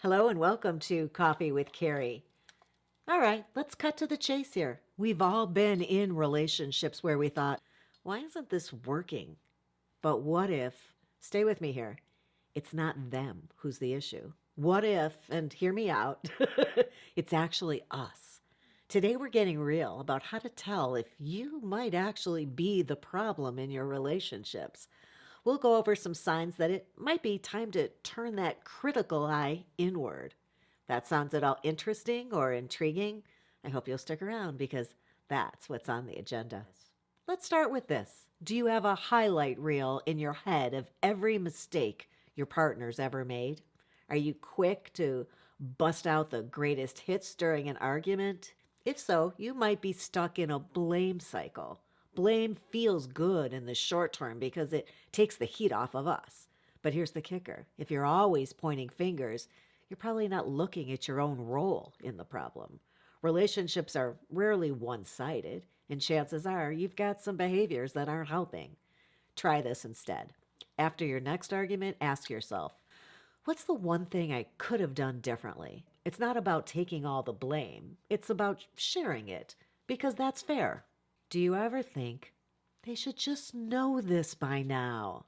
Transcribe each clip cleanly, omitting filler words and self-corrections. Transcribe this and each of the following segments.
Hello and welcome to Coffee with Carey. All right, let's cut to the chase here. We've all been in relationships where we thought, why isn't this working? But what if, stay with me here, it's not them who's the issue? What if, and hear me out, it's actually us? Today we're getting real about how to tell if you might actually be the problem in your relationships. We'll go over some signs that it might be time to turn that critical eye inward. That sounds at all interesting or intriguing? I hope you'll stick around because that's what's on the agenda. Let's start with this. Do you have a highlight reel in your head of every mistake your partner's ever made? Are you quick to bust out the greatest hits during an argument? If so, you might be stuck in a blame cycle. Blame feels good in the short term because it takes the heat off of us. But here's the kicker. If you're always pointing fingers, you're probably not looking at your own role in the problem. Relationships are rarely one-sided, and chances are you've got some behaviors that aren't helping. Try this instead. After your next argument, ask yourself, what's the one thing I could have done differently? It's not about taking all the blame. It's about sharing it, because that's fair. Do you ever think, they should just know this by now?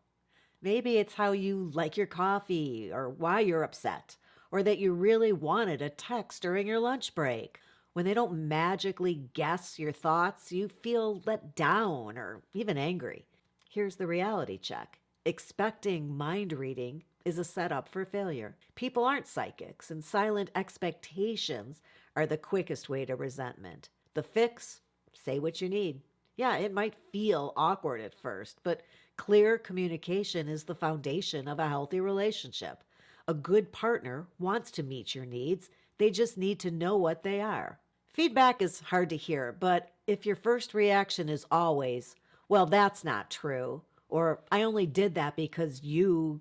Maybe it's how you like your coffee, or why you're upset, or that you really wanted a text during your lunch break. When they don't magically guess your thoughts, you feel let down or even angry. Here's the reality check. Expecting mind reading is a setup for failure. People aren't psychics, and silent expectations are the quickest way to resentment. The fix? Say what you need. Yeah, it might feel awkward at first, but clear communication is the foundation of a healthy relationship. A good partner wants to meet your needs. They just need to know what they are. Feedback is hard to hear, but if your first reaction is always, well, that's not true, or I only did that because you,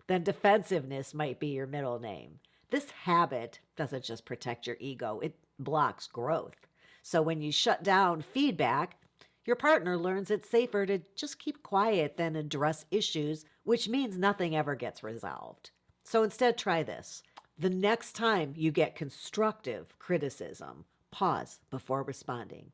then defensiveness might be your middle name. This habit doesn't just protect your ego, it blocks growth. So when you shut down feedback, your partner learns it's safer to just keep quiet than address issues, which means nothing ever gets resolved. So instead, try this. The next time you get constructive criticism, pause before responding.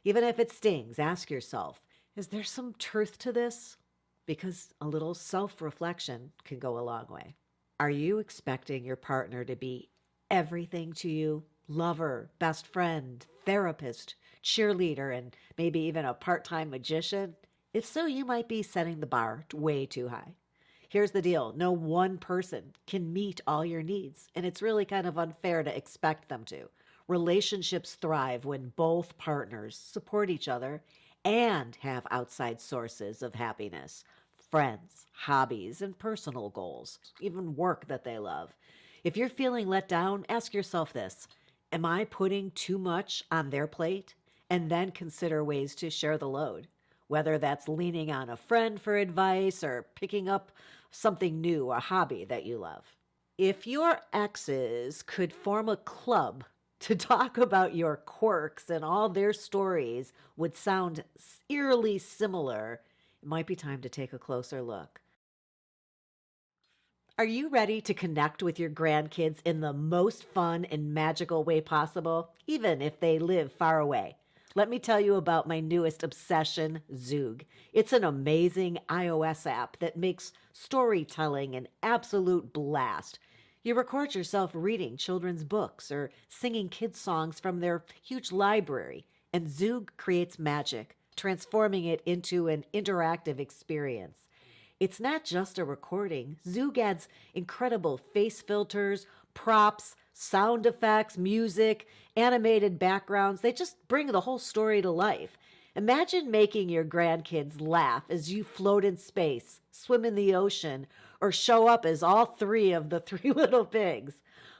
Even if it stings, ask yourself, is there some truth to this? Because a little self-reflection can go a long way. Are you expecting your partner to be everything to you? Lover, best friend, therapist, cheerleader, and maybe even a part-time magician? If so, you might be setting the bar way too high. Here's the deal. No one person can meet all your needs, and it's really kind of unfair to expect them to. Relationships thrive when both partners support each other and have outside sources of happiness, friends, hobbies, and personal goals, even work that they love. If you're feeling let down, ask yourself this. Am I putting too much on their plate? And then consider ways to share the load, whether that's leaning on a friend for advice or picking up something new, a hobby that you love. If your exes could form a club to talk about your quirks and all their stories would sound eerily similar, it might be time to take a closer look. Are you ready to connect with your grandkids in the most fun and magical way possible, even if they live far away? Let me tell you about my newest obsession, Zoog. It's an amazing iOS app that makes storytelling an absolute blast. You record yourself reading children's books or singing kids' songs from their huge library, and Zoog creates magic, transforming it into an interactive experience. It's not just a recording. Zoog adds incredible face filters, props, sound effects, music, animated backgrounds. They just bring the whole story to life. Imagine making your grandkids laugh as you float in space, swim in the ocean, or show up as all three of the three little pigs.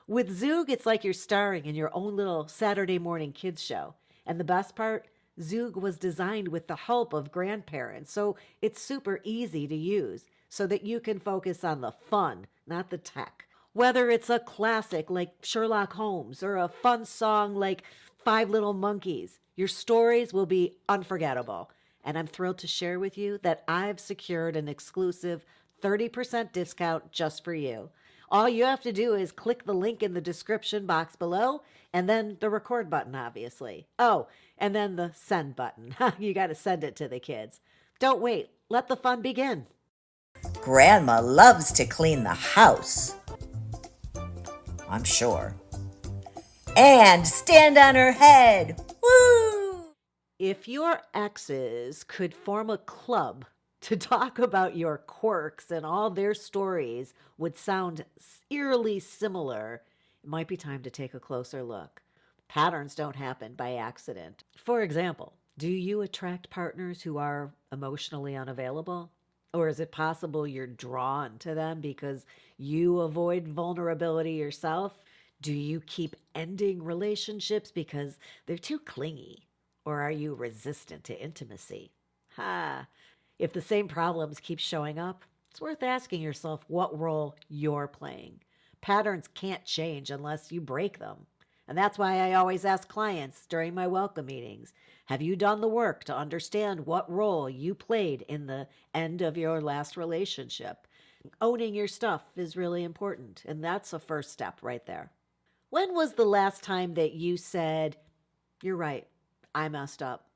With Zoog, it's like you're starring in your own little Saturday morning kids show. And the best part? Zoog was designed with the help of grandparents, so it's super easy to use so that you can focus on the fun, not the tech. Whether it's a classic like Sherlock Holmes or a fun song like Five Little Monkeys, your stories will be unforgettable. And I'm thrilled to share with you that I've secured an exclusive 30% discount just for you. All you have to do is click the link in the description box below and then the record button, obviously. Oh, and then the send button. You got to send it to the kids. Don't wait. Let the fun begin. Grandma loves to clean the house, I'm sure. And stand on her head. Woo! If your exes could form a club to talk about your quirks and all their stories would sound eerily similar, it might be time to take a closer look. Patterns don't happen by accident. For example, do you attract partners who are emotionally unavailable? Or is it possible you're drawn to them because you avoid vulnerability yourself? Do you keep ending relationships because they're too clingy? Or are you resistant to intimacy? If the same problems keep showing up, it's worth asking yourself what role you're playing. Patterns can't change unless you break them. And that's why I always ask clients during my welcome meetings, have you done the work to understand what role you played in the end of your last relationship? Owning your stuff is really important, and that's a first step right there. When was the last time that you said, you're right, I messed up?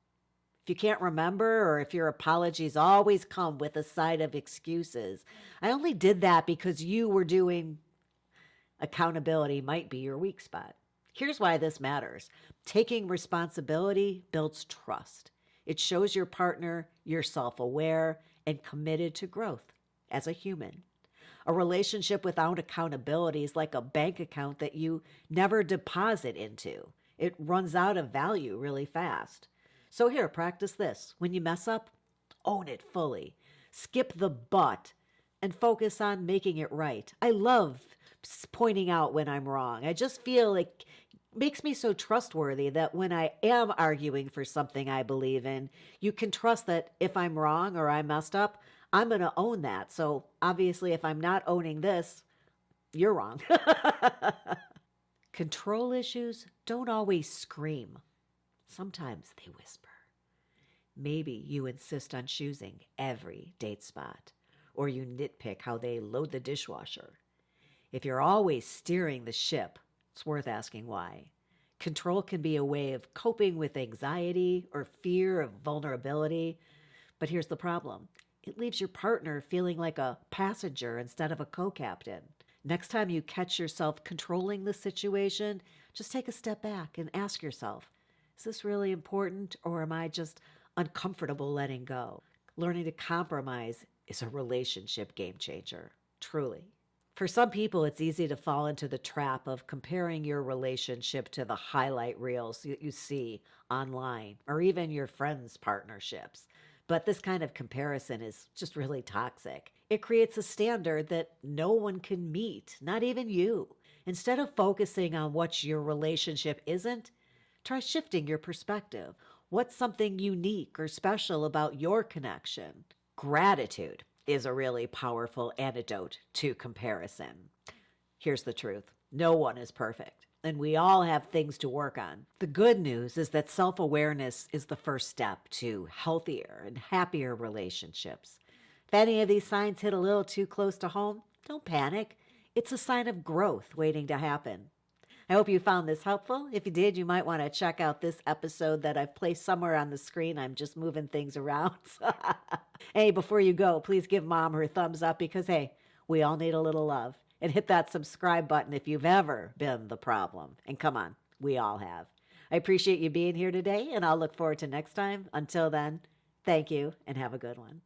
If you can't remember, or if your apologies always come with a side of excuses, I only did that because you were doing. Accountability might be your weak spot. Here's why this matters. Taking responsibility builds trust. It shows your partner you're self-aware and committed to growth as a human. A relationship without accountability is like a bank account that you never deposit into. It runs out of value really fast. So here, practice this. When you mess up, own it fully. Skip the but and focus on making it right. I love pointing out when I'm wrong. I just feel like it makes me so trustworthy that when I am arguing for something I believe in, you can trust that if I'm wrong or I messed up, I'm going to own that. So obviously, if I'm not owning this, you're wrong. Control issues don't always scream. Sometimes they whisper. Maybe you insist on choosing every date spot, or you nitpick how they load the dishwasher. If you're always steering the ship, it's worth asking why. Control can be a way of coping with anxiety or fear of vulnerability. But here's the problem. It leaves your partner feeling like a passenger instead of a co-captain. Next time you catch yourself controlling the situation, just take a step back and ask yourself, is this really important, or am I just uncomfortable letting go? Learning to compromise is a relationship game changer, truly. For some people, it's easy to fall into the trap of comparing your relationship to the highlight reels you see online, or even your friends' partnerships. But this kind of comparison is just really toxic. It creates a standard that no one can meet, not even you. Instead of focusing on what your relationship isn't, try shifting your perspective. What's something unique or special about your connection? Gratitude is a really powerful antidote to comparison. Here's the truth. No one is perfect, and we all have things to work on. The good news is that self-awareness is the first step to healthier and happier relationships. If any of these signs hit a little too close to home, don't panic. It's a sign of growth waiting to happen. I hope you found this helpful. If you did, you might want to check out this episode that I've placed somewhere on the screen. I'm just moving things around. Hey, before you go, please give Mom her thumbs up because, hey, we all need a little love. And hit that subscribe button if you've ever been the problem. And come on, we all have. I appreciate you being here today, and I'll look forward to next time. Until then, thank you and have a good one.